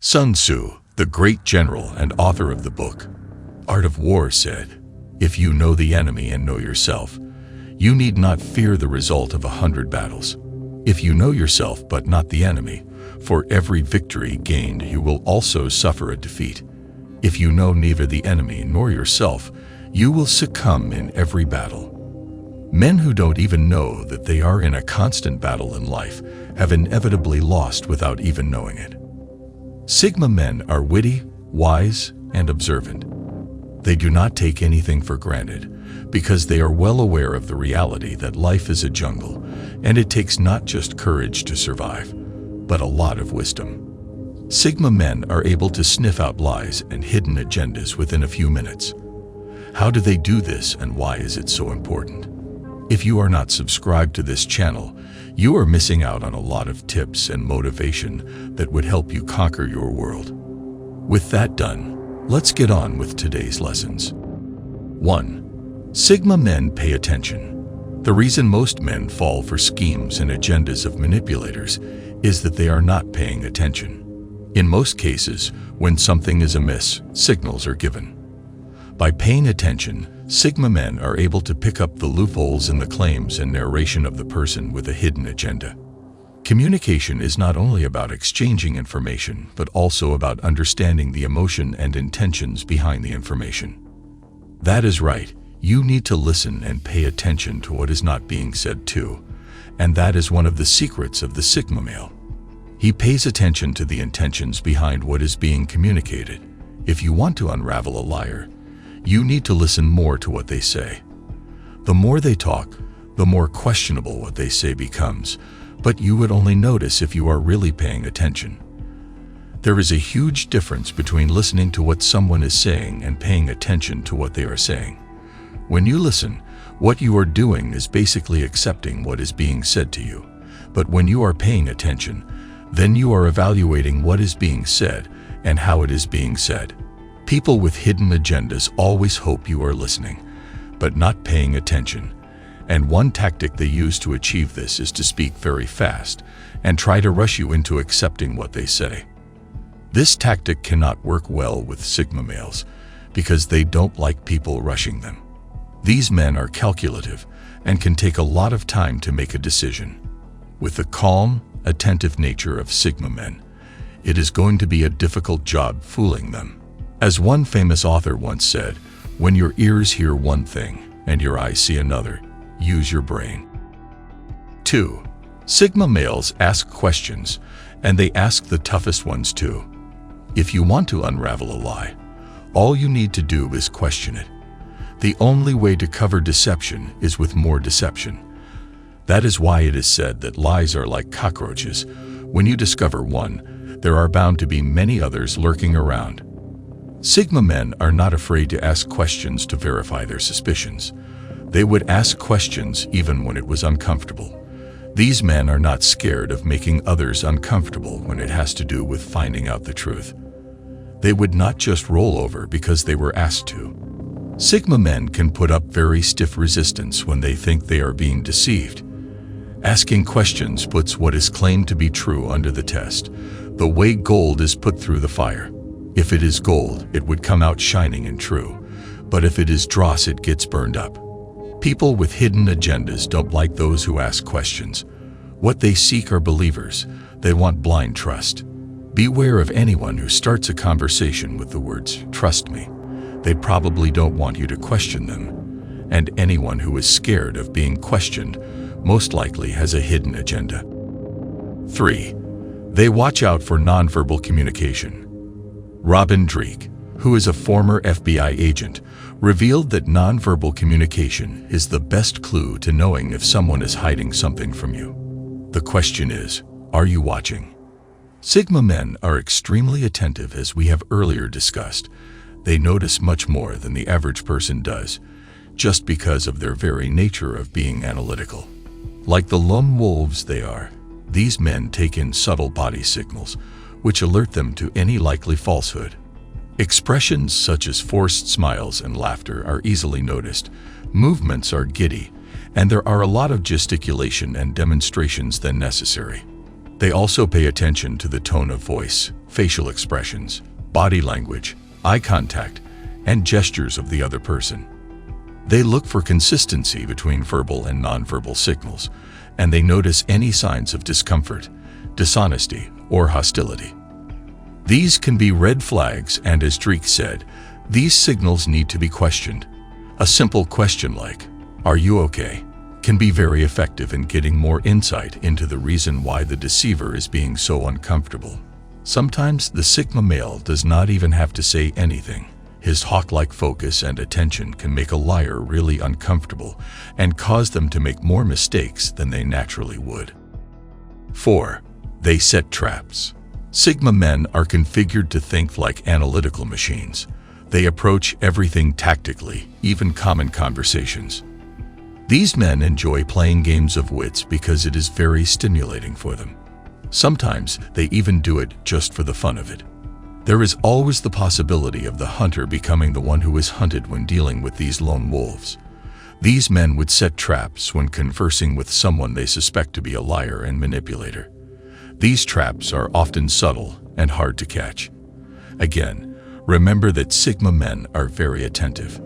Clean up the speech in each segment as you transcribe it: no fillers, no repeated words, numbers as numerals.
Sun Tzu, the great general and author of the book Art of War, said, "If you know the enemy and know yourself, you need not fear the result of 100 battles. If you know yourself but not the enemy, for every victory gained you will also suffer a defeat. If you know neither the enemy nor yourself, you will succumb in every battle." Men who don't even know that they are in a constant battle in life have inevitably lost without even knowing it. Sigma men are witty, wise, and observant. They do not take anything for granted because they are well aware of the reality that life is a jungle and it takes not just courage to survive, but a lot of wisdom. Sigma men are able to sniff out lies and hidden agendas within a few minutes. How do they do this and why is it so important? If you are not subscribed to this channel, you are missing out on a lot of tips and motivation that would help you conquer your world. With that done, let's get on with today's lessons. 1. Sigma men pay attention. The reason most men fall for schemes and agendas of manipulators is that they are not paying attention. In most cases, when something is amiss, signals are given. By paying attention, Sigma men are able to pick up the loopholes in the claims and narration of the person with a hidden agenda. Communication is not only about exchanging information, but also about understanding the emotion and intentions behind the information. That is right, you need to listen and pay attention to what is not being said too, and that is one of the secrets of the Sigma male. He pays attention to the intentions behind what is being communicated. If you want to unravel a liar, you need to listen more to what they say. The more they talk, the more questionable what they say becomes, but you would only notice if you are really paying attention. There is a huge difference between listening to what someone is saying and paying attention to what they are saying. When you listen, what you are doing is basically accepting what is being said to you. But when you are paying attention, then you are evaluating what is being said and how it is being said. People with hidden agendas always hope you are listening, but not paying attention. And one tactic they use to achieve this is to speak very fast and try to rush you into accepting what they say. This tactic cannot work well with Sigma males because they don't like people rushing them. These men are calculative and can take a lot of time to make a decision. With the calm, attentive nature of Sigma men, it is going to be a difficult job fooling them. As one famous author once said, when your ears hear one thing and your eyes see another, use your brain. 2. Sigma males ask questions, and they ask the toughest ones too. If you want to unravel a lie, all you need to do is question it. The only way to cover deception is with more deception. That is why it is said that lies are like cockroaches. When you discover one, there are bound to be many others lurking around. Sigma men are not afraid to ask questions to verify their suspicions. They would ask questions even when it was uncomfortable. These men are not scared of making others uncomfortable when it has to do with finding out the truth. They would not just roll over because they were asked to. Sigma men can put up very stiff resistance when they think they are being deceived. Asking questions puts what is claimed to be true under the test, the way gold is put through the fire. If it is gold, it would come out shining and true, but if it is dross, it gets burned up. People with hidden agendas don't like those who ask questions. What they seek are believers. They want blind trust. Beware of anyone who starts a conversation with the words, "Trust me." They probably don't want you to question them. And anyone who is scared of being questioned most likely has a hidden agenda. 3. They watch out for nonverbal communication. Robin Dreeke, who is a former FBI agent, revealed that nonverbal communication is the best clue to knowing if someone is hiding something from you. The question is, are you watching? Sigma men are extremely attentive, as we have earlier discussed. They notice much more than the average person does, just because of their very nature of being analytical. Like the lone wolves they are, these men take in subtle body signals, which alert them to any likely falsehood. Expressions such as forced smiles and laughter are easily noticed. Movements are giddy, and there are a lot of gesticulation and demonstrations than necessary. They also pay attention to the tone of voice, facial expressions, body language, eye contact, and gestures of the other person. They look for consistency between verbal and nonverbal signals, and they notice any signs of discomfort, dishonesty, or hostility. These can be red flags, and as Drake said, these signals need to be questioned. A simple question like, "Are you okay?" can be very effective in getting more insight into the reason why the deceiver is being so uncomfortable. Sometimes the Sigma male does not even have to say anything. His hawk-like focus and attention can make a liar really uncomfortable and cause them to make more mistakes than they naturally would. 4. They set traps. Sigma men are configured to think like analytical machines. They approach everything tactically, even common conversations. These men enjoy playing games of wits because it is very stimulating for them. Sometimes they even do it just for the fun of it. There is always the possibility of the hunter becoming the one who is hunted when dealing with these lone wolves. These men would set traps when conversing with someone they suspect to be a liar and manipulator. These traps are often subtle and hard to catch. Again, remember that Sigma men are very attentive.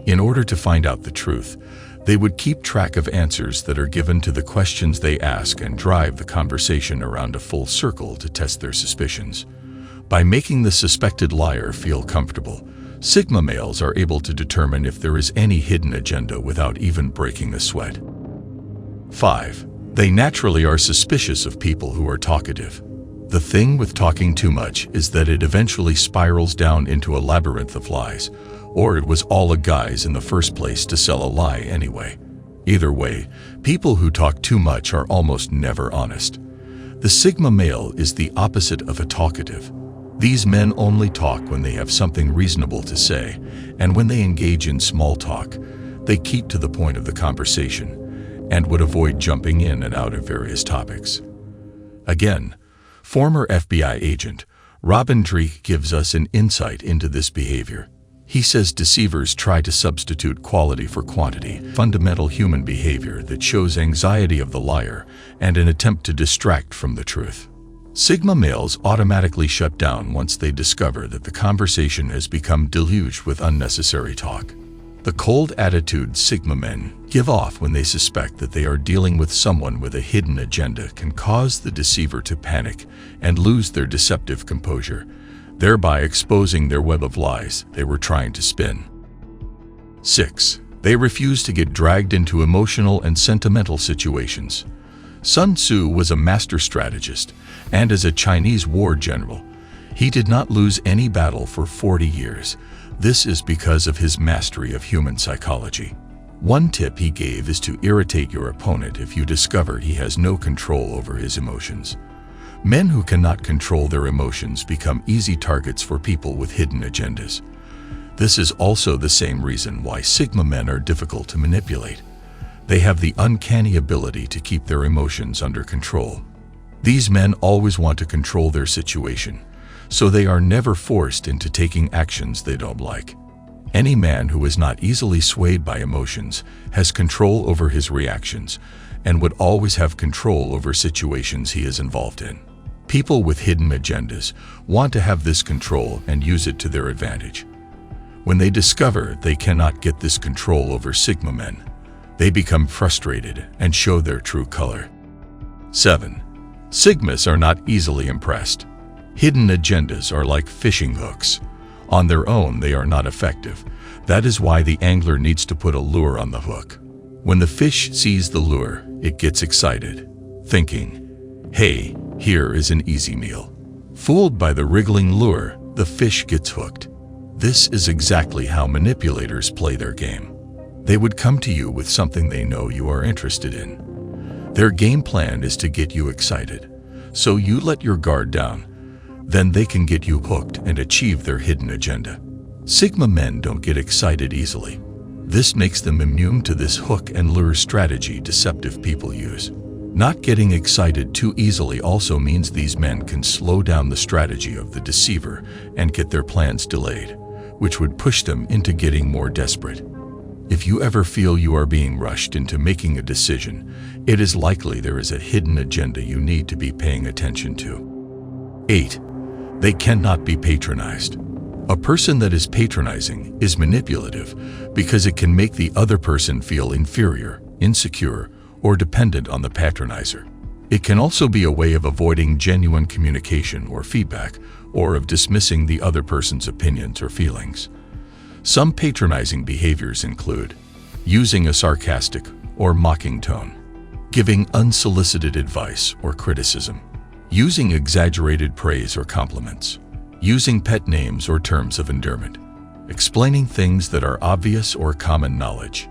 In order to find out the truth, they would keep track of answers that are given to the questions they ask and drive the conversation around a full circle to test their suspicions. By making the suspected liar feel comfortable, Sigma males are able to determine if there is any hidden agenda without even breaking a sweat. 5. They naturally are suspicious of people who are talkative. The thing with talking too much is that it eventually spirals down into a labyrinth of lies, or it was all a guise in the first place to sell a lie anyway. Either way, people who talk too much are almost never honest. The Sigma male is the opposite of a talkative. These men only talk when they have something reasonable to say, and when they engage in small talk, they keep to the point of the conversation and would avoid jumping in and out of various topics. Again, former FBI agent Robin Drake gives us an insight into this behavior. He says deceivers try to substitute quality for quantity, fundamental human behavior that shows anxiety of the liar and an attempt to distract from the truth. Sigma males automatically shut down once they discover that the conversation has become deluged with unnecessary talk. The cold attitude Sigma men give off when they suspect that they are dealing with someone with a hidden agenda can cause the deceiver to panic and lose their deceptive composure, thereby exposing their web of lies they were trying to spin. 6. They refuse to get dragged into emotional and sentimental situations. Sun Tzu was a master strategist, and as a Chinese war general, he did not lose any battle for 40 years. This is because of his mastery of human psychology. One tip he gave is to irritate your opponent if you discover he has no control over his emotions. Men who cannot control their emotions become easy targets for people with hidden agendas. This is also the same reason why Sigma men are difficult to manipulate. They have the uncanny ability to keep their emotions under control. These men always want to control their situation, so they are never forced into taking actions they don't like. Any man who is not easily swayed by emotions has control over his reactions and would always have control over situations he is involved in. People with hidden agendas want to have this control and use it to their advantage. When they discover they cannot get this control over Sigma men, they become frustrated and show their true color. 7. Sigmas are not easily impressed. Hidden agendas are like fishing hooks. On their own, they are not effective. That is why the angler needs to put a lure on the hook. When the fish sees the lure, it gets excited, thinking, "Hey, here is an easy meal." Fooled by the wriggling lure, the fish gets hooked. This is exactly how manipulators play their game. They would come to you with something they know you are interested in. Their game plan is to get you excited, so you let your guard down. Then they can get you hooked and achieve their hidden agenda. Sigma men don't get excited easily. This makes them immune to this hook and lure strategy deceptive people use. Not getting excited too easily also means these men can slow down the strategy of the deceiver and get their plans delayed, which would push them into getting more desperate. If you ever feel you are being rushed into making a decision, it is likely there is a hidden agenda you need to be paying attention to. 8. They cannot be patronized. A person that is patronizing is manipulative because it can make the other person feel inferior, insecure, or dependent on the patronizer. It can also be a way of avoiding genuine communication or feedback, or of dismissing the other person's opinions or feelings. Some patronizing behaviors include using a sarcastic or mocking tone, giving unsolicited advice or criticism, using exaggerated praise or compliments, using pet names or terms of endearment, explaining things that are obvious or common knowledge.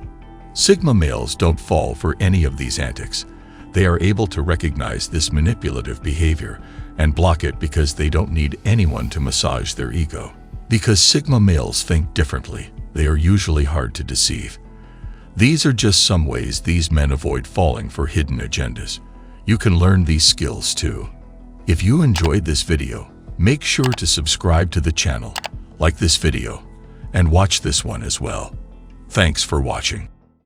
Sigma males don't fall for any of these antics. They are able to recognize this manipulative behavior and block it because they don't need anyone to massage their ego. Because Sigma males think differently, they are usually hard to deceive. These are just some ways these men avoid falling for hidden agendas. You can learn these skills too. If you enjoyed this video, make sure to subscribe to the channel, like this video, and watch this one as well. Thanks for watching.